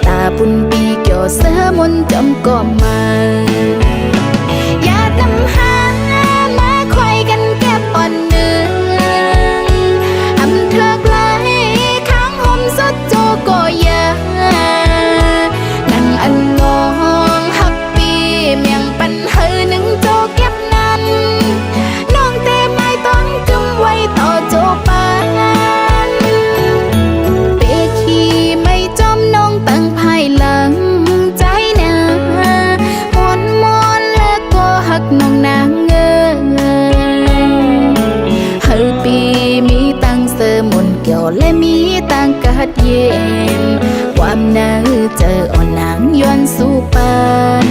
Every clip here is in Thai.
ตาปุนปีเกี่ยวเสือมนจำก็มาอย่านำหามาคอยกันแก็บอ่อนเนื้ออำเธอไกลข้างห่มสดโจก็ยานั่งอันงองหักปีเมียงปันเฮอหนึ่งโจเก็บนั้นน้องเตไม้ต้นกึมไว้ต่อโจปานเปขี้ไม่จอมน้องตั้งภายหลังใจเนื้อมอนแล้วก็หักน้องนางเงเฮอปีมีตั้งเสมนเกี่ยวและมีตั้งกัดเย็นความน่าเจออ่อนนางย้อนสู่ปาน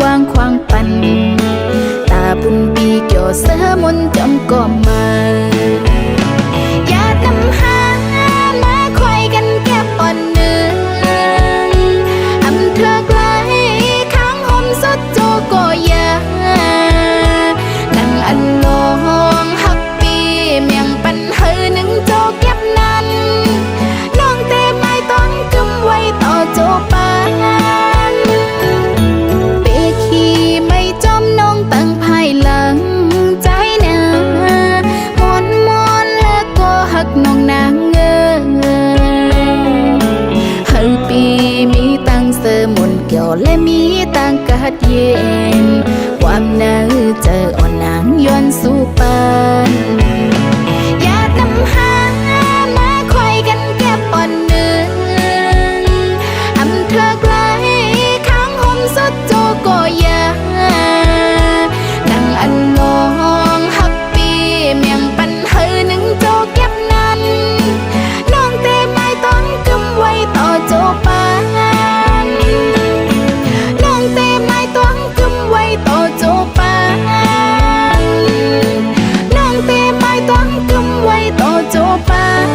วางควางปันตาปุนปีเกี่ยวเสือมนจำก็มาอย่านำหามาคอยกันแก็บอ่อนเนื้ออำเธอไกลข้างห่มสดโจก็ยานั่งอันงองหักปีเมียงปันเฮอหนึ่งโจเก็บนั้นน้องเตไม้ต้นกึมไว้ต่อโจปานตั้งภายหลังใจเนื้อมอนแล้วก็หักน้องนางเงเฮอปีมีตั้งเสมนเกี่ยวและมีตั้งกัดเย็นความน่าเจออ่อนนางย้อนสู่ปานอย่านำหามาคอยกันแก็บอ่อนเนื้ออำเธอไกลข้างห่มสดโจก็ยาอันงองหักปีเมียงปันเฮอหนึ่งโจเก็บนั้นน้องเตไม้ต้นกึมไว้ต่อโจปานน้องเตไม้ต้นกึมไว้ต่อโจปานน้องเตไม้ต้นกึมไว้ต่อโจปาน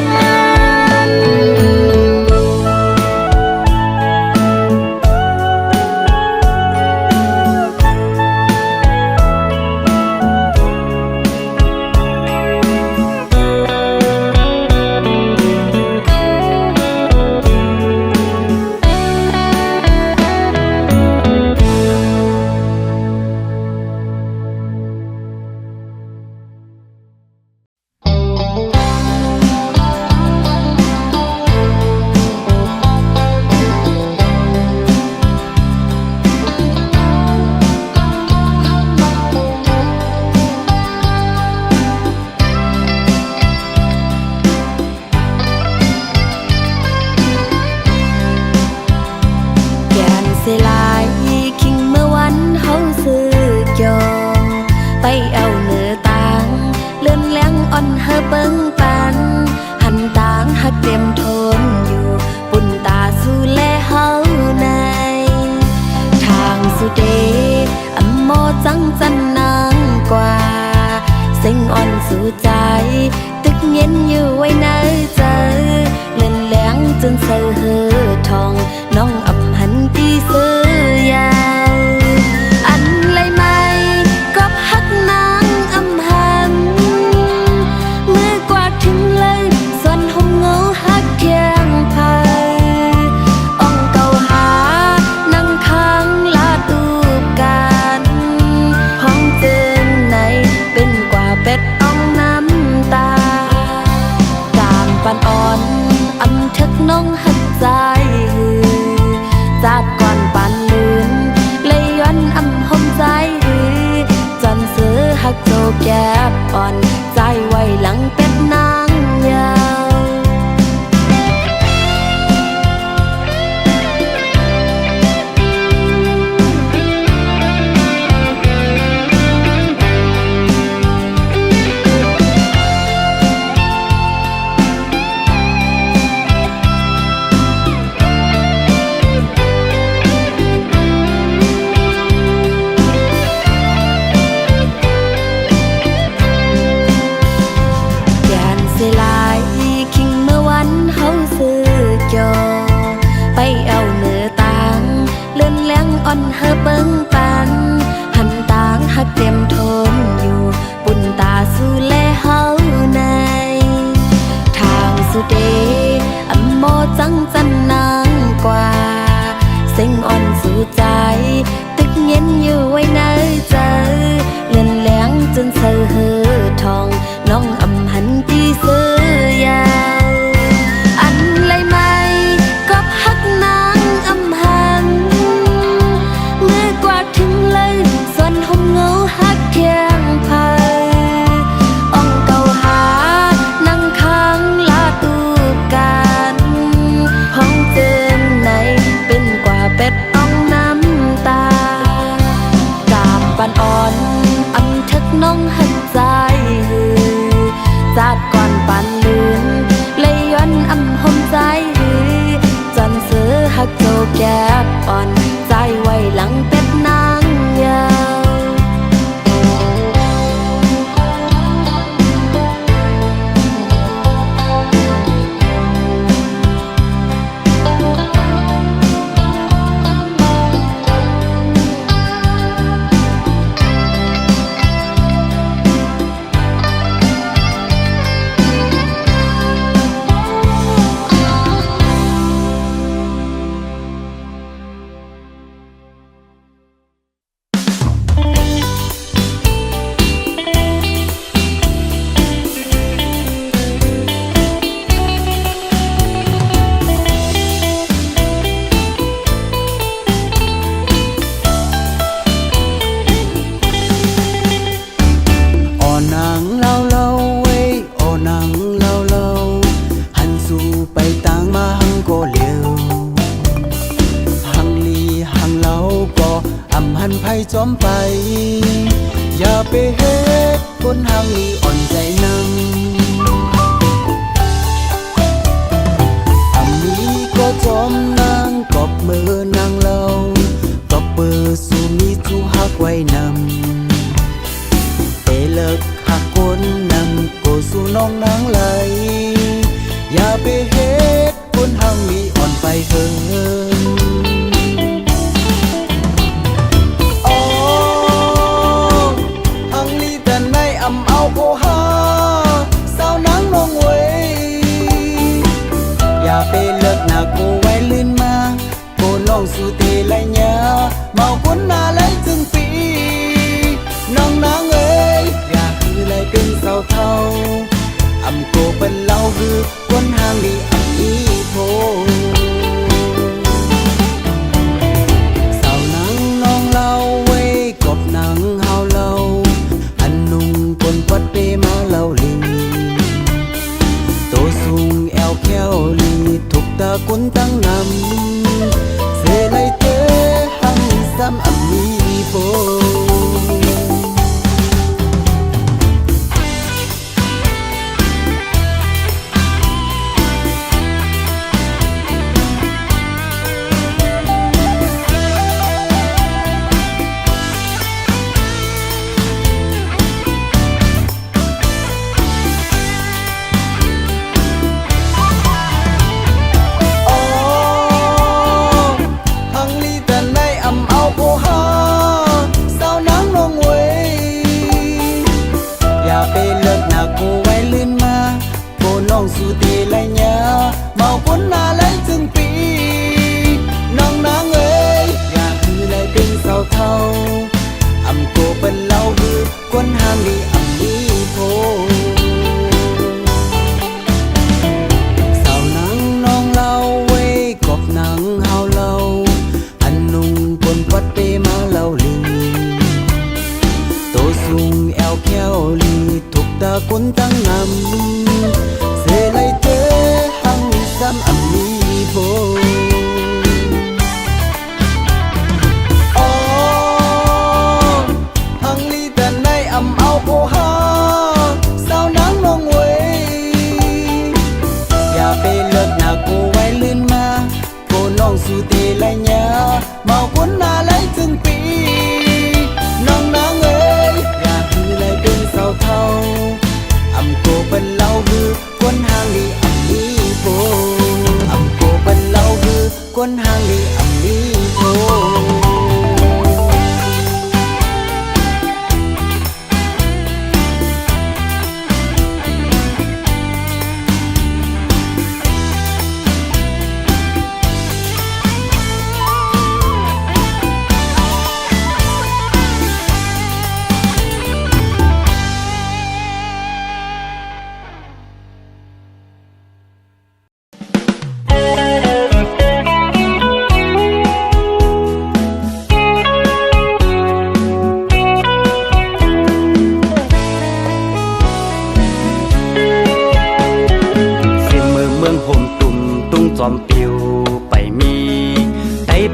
สู่ใจตึกเย็นอยู่ไว้ในใจเล่นแหลงจนเสือเหือทองน้องอำหันตีเสือยาวอันไรไม่ก็ฮักนางอำหันมือกวาดถึงเลยส่วนห่มเงาฮักเทียงไผ่อ่องเก่าหานั่งค้างลาดูกันห้องเตือนในเป็นกว่าเป็ดปันอ่อนอำทึกน้องหักใจจากก่อนปันลืนเลยย้อนอำหอมใจจนเสือหักโจแก็บอ่อนใจไว้หลังเป็ดนางยาว งปันหันต่างหักเต็มทนอยู่ปุ่นตาสู่แลเฮาในทางสุเดอำโมจังจันนางกว่าเส้งอ่อนสู่ใจตึกเย็นอยู่ไว้ในใจเลือนแหลงจนเสือเหือทองน้องอำหันที่เสือยาวอันไรไม่ก็ฮักนางอำหันเมื่อกว่าถึงเลยส่วนหงเงาฮักเทียงพายอ่องเก่าหานั่งค้างลาตูกันห้องเจิมในเป็นกว่าเป็ดอ่องน้ำตากาบปันอ่อนอำทึกน้องหันใจหือจากก่อนปันลืมเลยย้อนอำหอมใจหือจนเสือหักโจแก็บอ่อนใจไว้หลังเป็ดนางยาวจอมไปอย่าไปเฮ็ดคนห่างนี้อ่อนใจนำอันนี้ก็จอมนางกอบมือนางเล่ากอบเบอร์สู่มีจูฮักไว้นำแต่เลิกหักคนนำก็สู่น้องนางไหลอย่าไปเฮ็ดคนห่างนี้อ่อนไปเถินเอาโบฮาสาวนางน้องเว้ยอย่าไปเลิกหน้ากูไว้ลื่นมาโกน้องสู่เตไลยาเมาคนหน้าไหลจึงปีน้องนางเอ้ยอย่าคือไหลเป็นเศร้าเท่าอำโกเป็นเล่าคือคนห่างดีอำอีโพสาวนางน้องเล่าเว้ยกบนางเฮาเล่าคนปัดเปมาเล่าลิงโตสูงแอวแก้วลีถูกตากุนตั้งนำเสไลเตหังซ้ำอัมมีโบสู่ตีไลยาเมาคนหน้าไหลจึงปีน้องนางเอ้ยอย่าคือไหลเป็นเศร้าเท่าอำโกเป็นเล่าคือคนห่างดีอำนี้โพสาวนางน้องเล่าเว้ยกบนางเฮาเล่าอันนุ่งคนปัดเปมาเล่าลิงโตสูงแอวแก้วลีถูกตาคนตั้งนำไลเตหังซ้ำอัมมีโบอ๋อหังลีแต่ในอำเอาโบฮาสาวนางน้องเว้ยอย่าไปเลิกหน้ากูไว้ลื่นมาโกน้องสู่เตไลยาเมาคนหน้าไหลจึงปีน้องนางเอ้ยอย่าคือไหลเป็นเศร้าเท่าอำโกเป็นเล่าคือ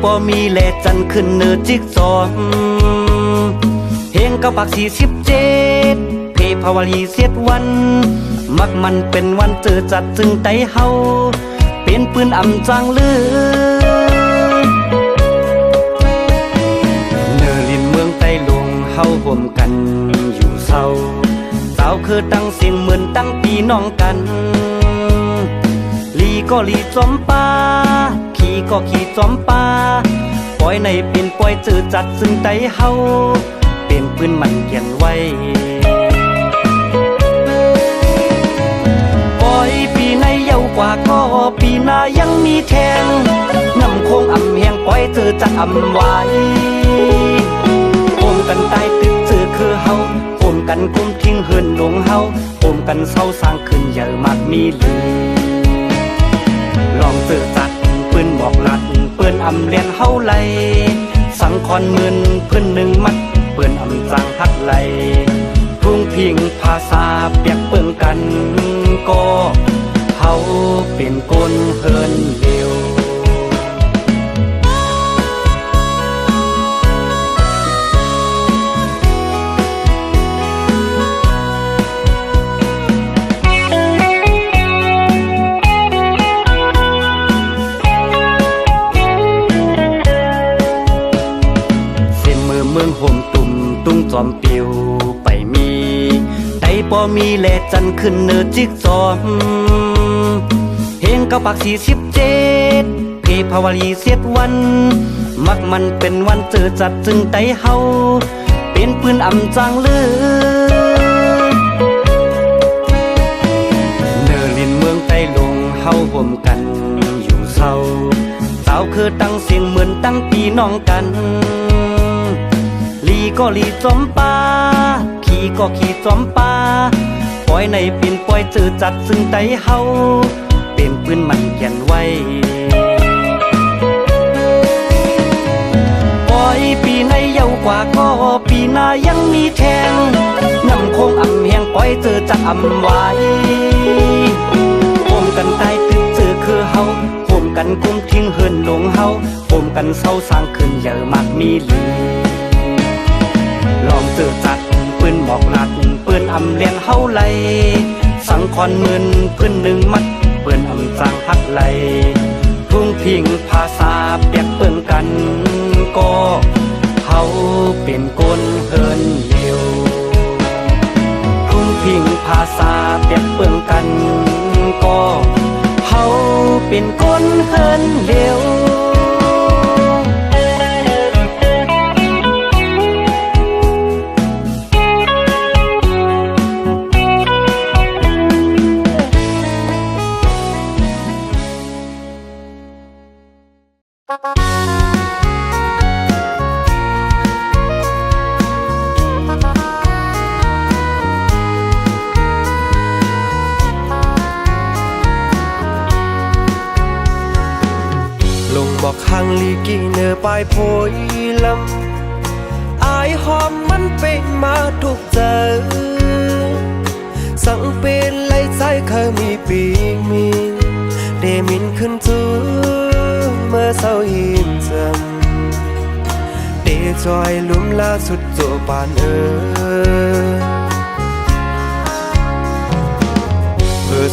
บ่มีแลจันขึ้นเนื้อจิกซอมเพลง9 ปาก47เพภาวลีเสียดวันมักมันเป็นวันเจอจัดจึงไตเฮาเป็นปืนอำจังลือเนอลินเมืองใต้ลงเฮาห่วมกันอยู่เศร้าสาวคือตั้งเสียงเหมือนตั้งพี่น้องกันลีก็ลีจอมป่าขี่ก็ขี่จอมป่าปล่อยในเป็นปล่อยเจอจัดซึ่งไตเฮาเป็นปืนมันเขียนไว้ปล่อยปีในเยาวกว่าก็ปีหน้ายังมีแทงน้ำคงอำแหงปล่อยเจอจัดอำไว้โอมกันตายตึกเจอคือเฮาโอมกันกุมทิ้งเฮินหลงเฮาโอมกันเศร้าสร้างขึ้นเยอะมากมีลือลองเจอจัดปืนบอกลัดปืนอำเลียนเฮาไหลสังคอนเงินพื้นหนึ่งมัดปืนอำจังฮักไหลทุ่งพิงภาษาเปียกเปิงกันก็เฮาเป็นคนเฮินเดียวเมืองห่มตุ่มตุ้งจอมปิวไปมีไตบ่มีแลจันขึ้นเนื้อจิกซอมเพลง9 ปาก47เพภาวลีเสียดวันมักมันเป็นวันเจอจัดจึงไตเฮาเป็นปืนอำจังลือเนอลินเมืองใต้ลงเฮาห่วมกันอยู่เศร้าสาวคือตั้งเสียงเหมือนตั้งพี่น้องกันลีก็ลีจอมป่าขี่ก็ขี่จอมป่าปล่อยในปิ่นปล่อยเจอจัดซึ่งไตเฮาเป็นปืนมันเขียนไว้ปล่อยปีในเยาวกว่าก็ปีหน้ายังมีแทงน้ำคงอำแหงปล่อยเจอจัดอำไว้โอมกันตายตึกเจอคือเฮาโอมกันกุมทิ้งเฮินหลงเฮาโอมกันเศร้าสร้างขึ้นเยอะมากมีลือลองเจอจัดปืนบอกลัดปืนอำเลียนเฮาไหลสังคอนมืนพื้นหนึ่งมัดปืนอำจังฮักไหลทุ่งพิงภาษาเปียกเปิงกันก็เฮาเป็นคนเฮินเดียวทุ่งพิงภาษาเปียกเปิงกันก็เฮาเป็นคนเฮินเดียวลงบอกข้างลีกี่เนื้อปลายโพยลำอายหอมมันเป็นมาทุกเจอสังเป็นไหลใจเคยมีปีกมีเดมินขึ้นจูเมื่อเศร้ายิ้มจำเดจอยลุ่มล่าสุดโจปาน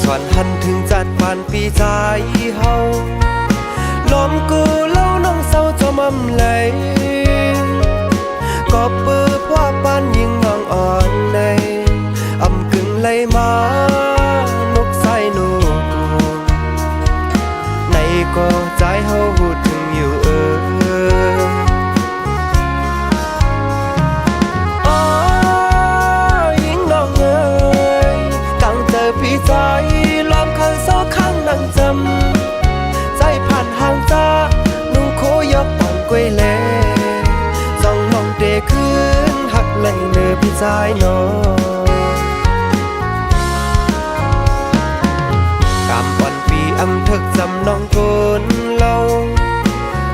สวนหันถึงจัดปานปีใจเฮาลมกูเล่าน้องเศร้าจอมอำไหลก็ปื้อพว่าปานยิ่งน้องอ่อนในอำกึ่งไหลมานกใส่นูกูในก็ใจเฮาหูถึงอยู่ยิ่งน้องเอ๋ยตั้งแต่พี่ใจล้อมคันเศร้าข้างนั่งจำใจผ่านห่างจากนุ่งโคยกตอนกวยแลจ้องมองเดขึ้นหักไหลเนื้อพี่ใจน้อกำวันปีอำทึกจำน้องคนเล่า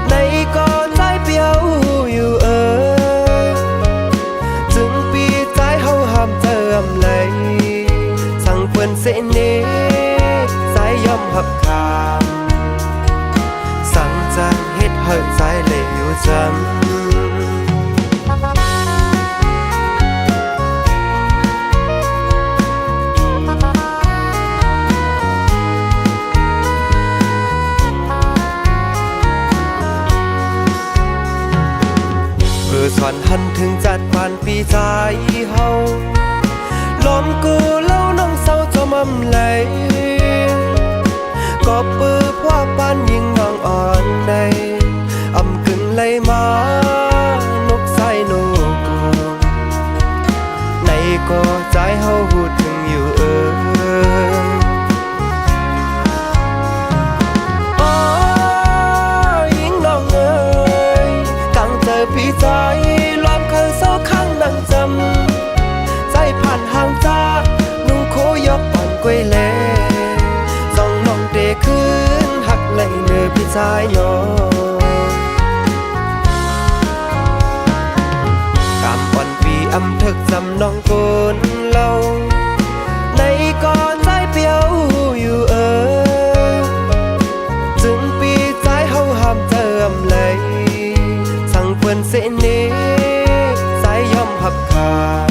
ในก็ใจเปียวอยู่จึงปีใจเฮาห้ามเติมไหลสั่งเปิ้นเสเนใจยอมหับคามสั่งจังเฮ็ดเฮิดใจเลย จำสอนหันถึงจัดปานปีใจเฮาลมกูเล่าน้องเศร้าจมอำไหลก็ปือพว่าปานยิงน้องอ่อนในอำกึ่งไหลมานกใส่นกกูในก็ใจเฮาหูถึงอยู่พี่ใจล้อมคันเศร้าข้างนั่งจำใจผ่านห่างจากนูโคยกอ่อนกวยแลส่องน้องเดคืนหักไหลเนื้อพี่ใจน้องกำอ่อนปีอำทึกจำน้องโกนเล่าในก่อนใจเปียวอยู่จึงปีใจเฮาห้ามเติมเลยเพื่อนเสนี้ใจย่อมหับขาด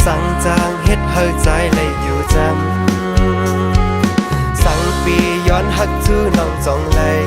สั่งจางเฮ็ดให้ใจเลยอยู่จำสั่งปีย้อนหักจูน้องจองเลย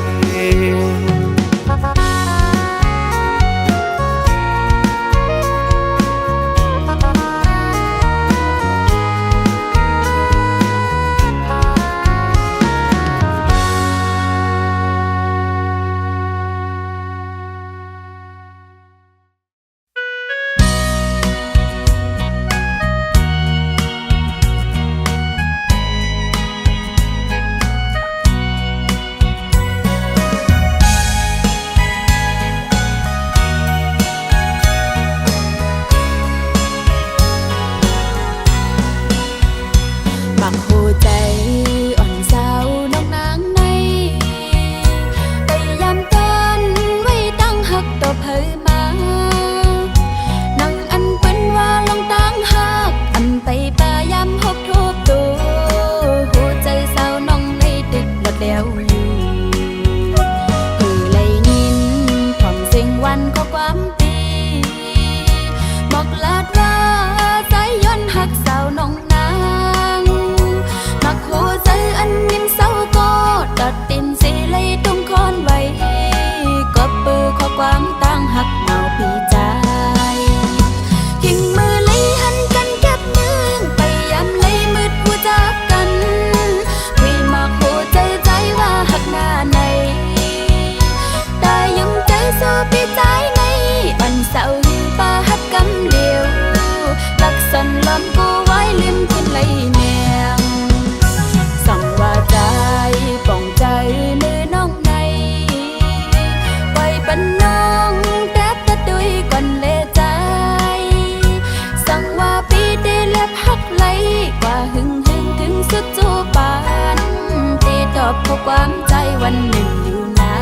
เพราะความใจวันหนึ่งอยู่นา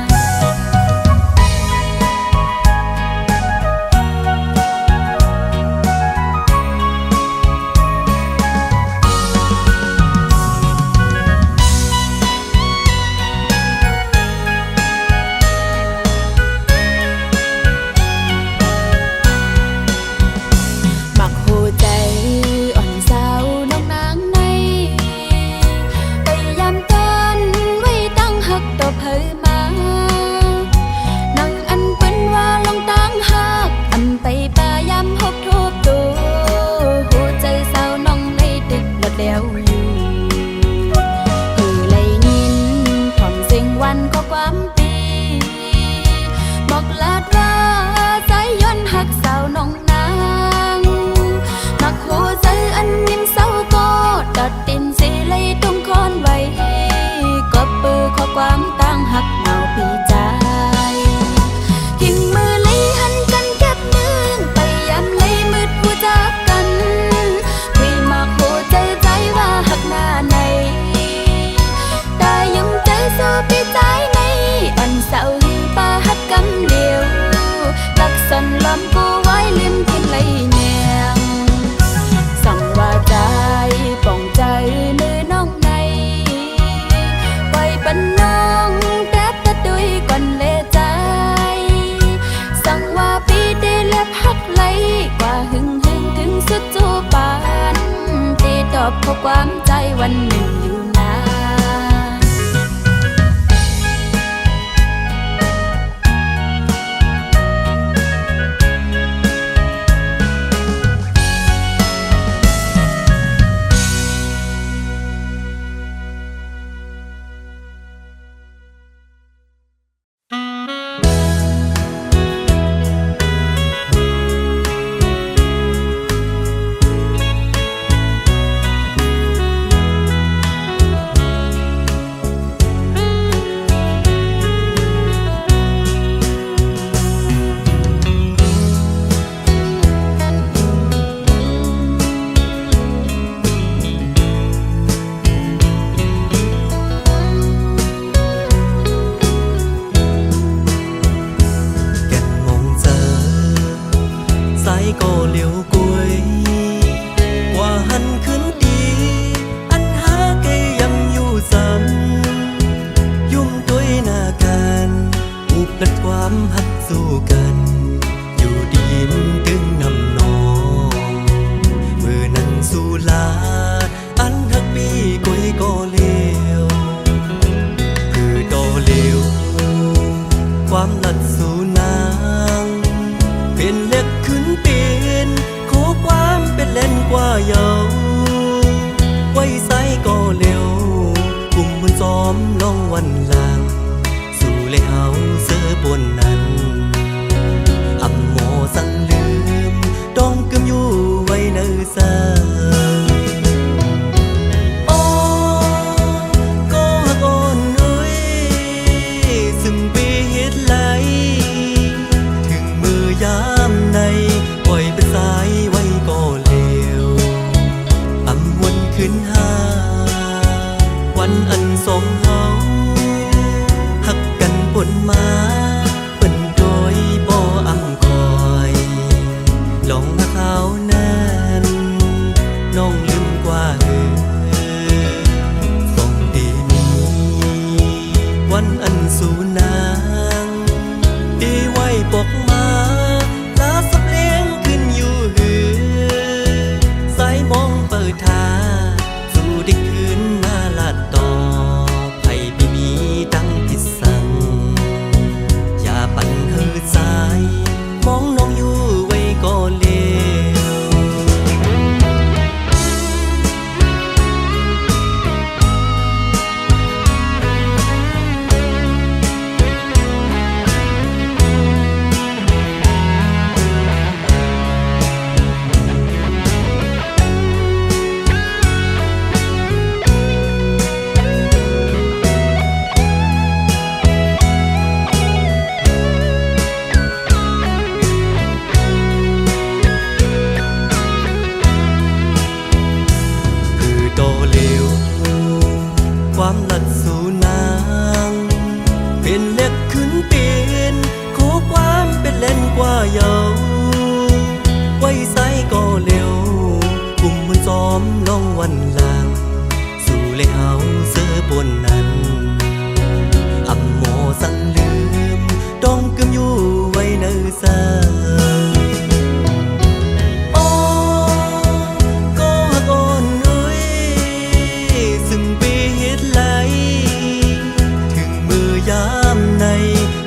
นมักหูใจอ่อนสาวน้องนางในไปยามตอนไว้ตั้งห ข้อความใจวันหนึ่งอยู่นานก็เลี้ยวกล้วยกว่าหันขึ้นดีอันหาแกยังอยู่ซ้ำยุ่มตัวหน้ากันอุบลัดความหักสู้กันอยู่ดีมันกึ่งนำนองมือนั้นสู้ลาอันหักปีกล้วยก็เลี้ยวคือต่อเลี้ยวความลัดสู้นางเป็นเล็กขึ้นเป็นขอความเป็นเล่นกว่าเยาไว้ใส่ก็เร็วกลุ่มมันซ้อมลองวันหลังสู่เลยเฮาเสือบนนั้นอำโมสั่งลืมต้องกึมอยู่ไว้เนื้อซาโอ้ก็ฮักอ่อนเอ้ยซึ่งปีเฮ็ดไหลถึงมือยามในปล่อยเป็นสายไว้ก็เร็วอำวนขึ้นหาวันอันสองเฮาหักกันปนมาเป็นโดยบ่อำคอยลองหักเขานั้นน้องลืมกว่าส่องดีนี้วันอันสู่นางดีไว้ปกมาลาสับเลี้ยงขึ้นอยู่หือสายมองเปิดทาสู่ได้คืนมาลาดต่อไผ่ไม่มีดังที่สั่งอย่าปั่นเฮือสายมองน้องอยู่ไว้ก็เลวความลัดสู่นางเป็นเล็กขึ้นเป็นขอความเป็นเล่นกว่าเยาไว้ใส่ก็เร็วกลุ่มมันซ้อมลองวันหลังสู่เลยเฮาเสือบนนั้นอำโมสั่งลืมต้องกึมอยู่ไว้เนื้อซา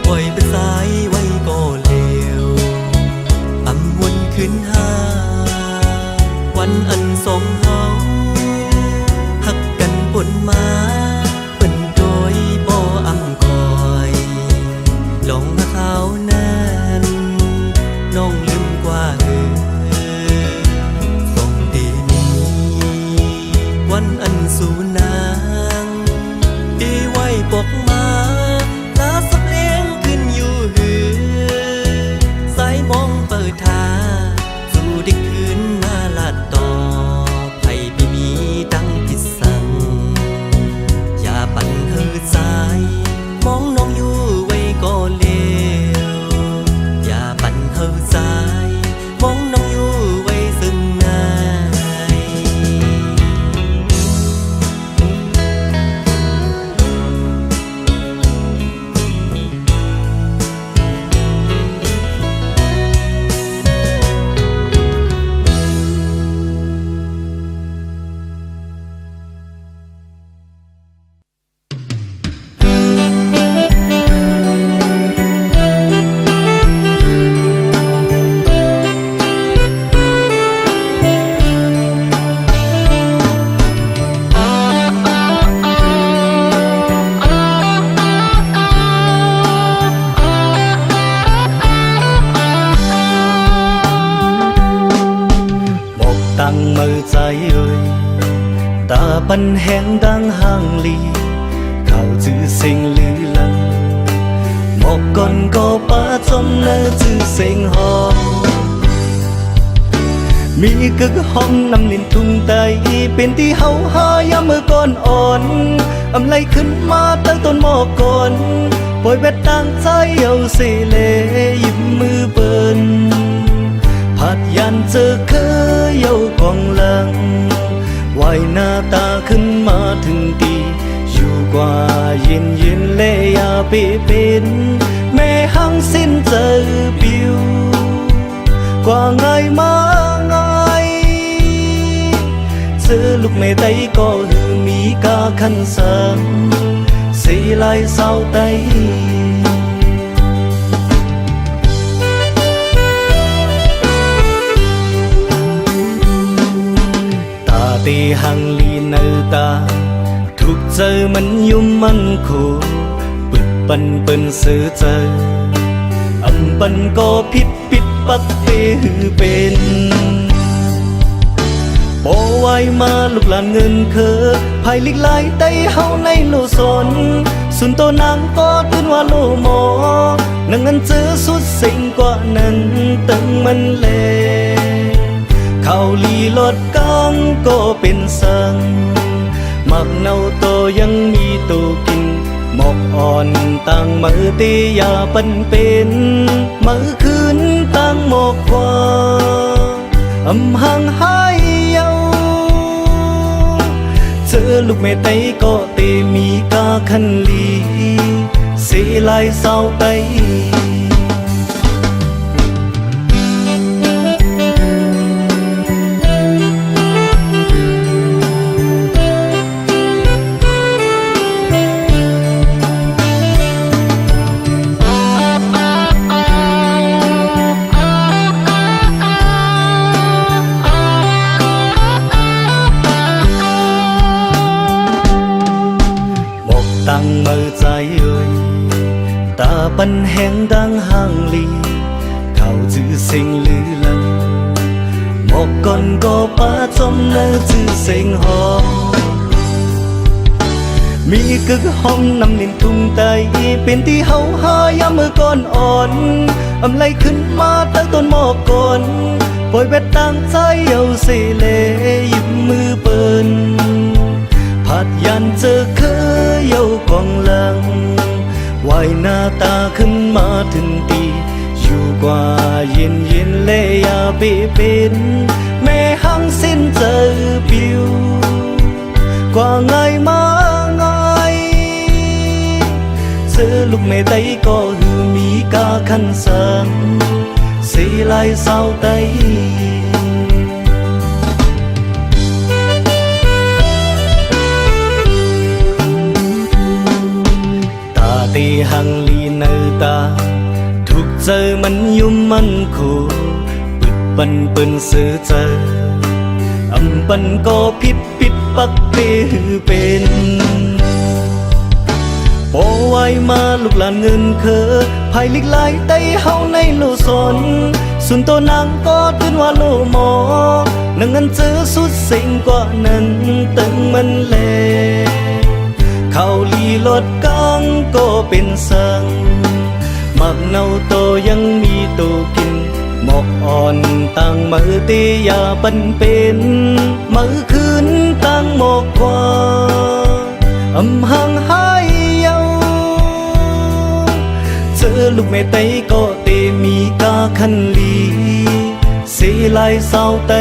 ปล่อยเป็นสายไว้ก็เร็วอำวนขึ้นหาวันอันสองเฮาหักกันปนมาเป็นโดยบ่อำคอยลองหาเขานั้นน้องลืมกว่าส่องดีนี้วันอันสู่นางดีไว้ปกมาลาสับเลี้ยงขึ้นอยู่หือสายมองเปิดทาสู่ได้คืนมาลาดต่อไผ่ไม่มีดังที่สั่ง mơ trái ơi ta bắn hẹn đang hàng ly khảo chữ sinh lư lăng một con có ba trong nơ chữ sinh hòมีกึกห้องนำลินทุ่งไตเป็นที่เฮาหายามมือก่อนอ่อนอำไลขึ้นมาตั้งต้นหมอกก่อนปล่อยแวดต่างใจเอาเสเลยิ้มมือเปิ้นผัดยันเจอเคยเอากองหลังไหวหน้าตาขึ้นมาถึงตีอยู่กว่าเย็นเย็นเลียเปเป็นแม่หังสิ้นเจอปิวกว่าไงมาไงเจอลูกไม่ไตก็หือมีกาคันสังสีลายเศร้าไตตาตีหังลีเนตาทุกเจอมันยุ่มมันคู่ปึดปันเปิ้นซื้อเจออำปันก็ผิดปิดปักเปหือเป็นโปไว้มาลูกหลานเงินเคอภายลิกลายไตเฮาในโลสนสุนโตนางก็ตื่นว่าโลหมอนังเงินเจอสุดสิ่งกว่านั้นตึงมันแลเข้าลีลดกังก็เป็นสังมักเนาโตยังมีตูกินหมอกอ่อนตั้งมือตียาปันเป็นมือคืนตั้งหมอกกว่าอำห่างหายเยาเจอลูกแม่ไตก็เตมีกาคันลีเสียลายเศร้าไตตั้งมือใจเอ่ยตาปันแหงดังห่างลีเข้าจื้อเสียงลือลังหมอกก่อนก็ป้าจมเนอจื้อเสียงหอมีกึกห้องนำลินทุ่งไตเป็นที่เฮาหายามมือก่อนอ่อนอำไลขึ้นมาตั้งต้นหมอกก่อนปล่อยแวดต่างใจเอาเสเลยิ้มมือเปิ้นผัดยันเจอเคยเอากองหลังไหวหน้าตาขึ้นมาถึงตีอยู่กว่าเย็นเย็นเลียเปเป็นแม่หังสิ้นเจอปิวกว่าไงมาไงเจอลูกแม่ไตก็หือมีกาคันสังสีลายเศร้าไตตีหังลีเนตาทุกเจอมันยุ่มมันคู่ปึดปันเปิ้นซื้อเจออำปันก็ผิดปิดปักเปหือเป็นโปไว้มาลูกหลานเงินเคอภายลิกลายไตเฮาในโลสนสุนโตนางก็ตื่นว่าโลหมอนังเงินเจอสุดสิ่งกว่านั้นตึงมันแลเข้าลีลดกังก็เป็นสังมักเนาโตยังมีตูกินหมอกอ่อนตั้งมือตียาปันเป็นมือคืนตั้งหมอกกว่าอำห่างหายเยาเจอลูกแม่ไตก็เตมีกาคันลีเสียลายเศร้าไต